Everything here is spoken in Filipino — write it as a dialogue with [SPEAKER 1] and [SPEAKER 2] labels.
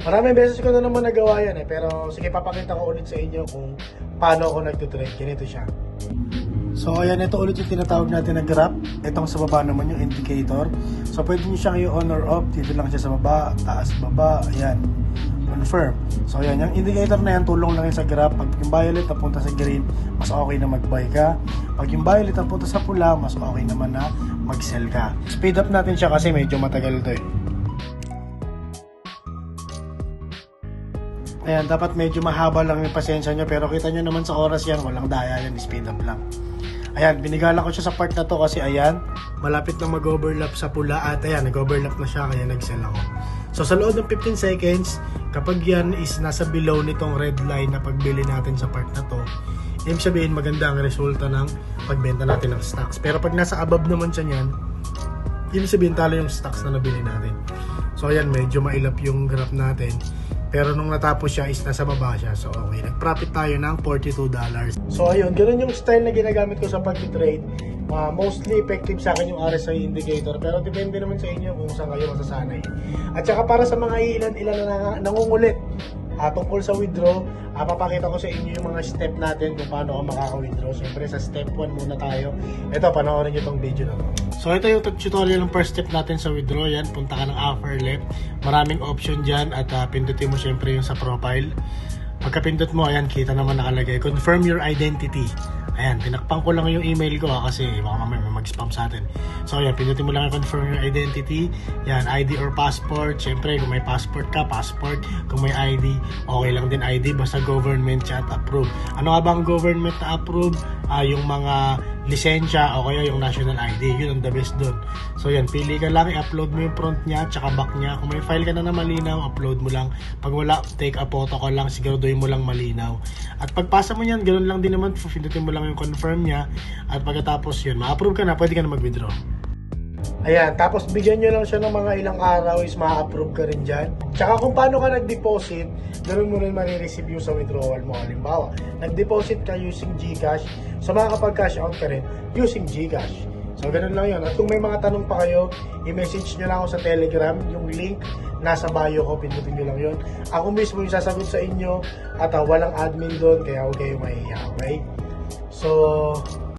[SPEAKER 1] Maraming beses ko na naman nagawa yan pero sige, papakita ko ulit sa inyo kung paano ako nagtutrade. Ganito siya. So ayan, ito ulit yung tinatawag natin na graph. Itong sa baba naman yung indicator. So pwede nyo siyang i-on or off. Dito lang siya sa baba, taas, baba, ayan. Confirm. So ayan, yung indicator na yan, tulong lang yan sa graph. Pag yung violet napunta sa green, mas okay na mag-buy ka. Pag yung violet napunta sa pula, mas okay naman na mag-sell ka. Speed up natin siya kasi medyo matagal ito Ayan, dapat medyo mahaba lang yung pasensya nyo, pero kita nyo naman sa oras yan, walang daya yan, speed up lang. Ayan, binigala ko siya sa part na to kasi ayan, malapit na mag-overlap sa pula at ayan, nag-overlap na siya kaya nag-sell ako. So sa loob ng 15 seconds, kapag yan is nasa below nitong red line na pagbili natin sa part na to, ibig sabihin maganda ang resulta ng pagbenta natin ng stocks. Pero pag nasa above naman siya niyan, ibig sabihin talo yung stocks na nabili natin. So ayan, medyo mailap yung graph natin. Pero nung natapos siya is nasa baba siya. So okay, nag-profit tayo ng $42. So ayun, ganun yung style na ginagamit ko sa pag-trade. Mostly effective sa akin yung RSI indicator. Pero depende naman sa inyo kung saan kayo masasanay. At saka para sa mga ilan na nangungulit tungkol sa withdraw, papakita ko sa inyo yung mga step natin kung paano ako makaka-withdraw. Siyempre sa step 1 muna tayo. Ito, panoorin nyo itong video na to. So ito yung tutorial ng first step natin sa withdraw. Yan, punta ka ng upper left. Maraming option dyan at pindutin mo siyempre yung sa profile. Pagkapindot mo, ayan, kita naman nakalagay, confirm your identity. Ayan, tinakpan ko lang yung email ko kasi baka mamaya mag-spam sa atin. So ayan, pindutin mo lang yung confirm your identity. Yan, ID or passport. Siyempre, kung may passport ka, passport. Kung may ID, okay lang din ID. Basta government siya at approve. Ano nga ba ang government na approve? Yung mga lisensya o kaya yung national ID. Yun ang the best dun. So yan, pili ka lang, i-upload mo yung front niya tsaka back niya. Kung may file ka na malinaw, upload mo lang. Pag wala, take a photo ko lang, siguraduhin mo lang malinaw. At pagpasa mo yan, ganoon lang din naman, pindutin mo lang yung confirm niya. At pagkatapos yun, ma-approve ka na, pwede ka na mag-withdraw. Ayan, tapos bigyan nyo lang siya ng mga ilang araw is ma-approve ka rin dyan. Tsaka kung paano ka nag-deposit, ganoon mo rin marireceive yung sa withdrawal mo. Halimbawa, nag-deposit ka using GCash, so makakapag-cash out ka rin using GCash. So ganoon lang yun. At kung may mga tanong pa kayo, i-message nyo lang ako sa Telegram, yung link nasa bio ko, pindutin nyo lang yun. Ako mismo yung sasagot sa inyo at walang admin doon, kaya huwag kayo mahiya, okay? So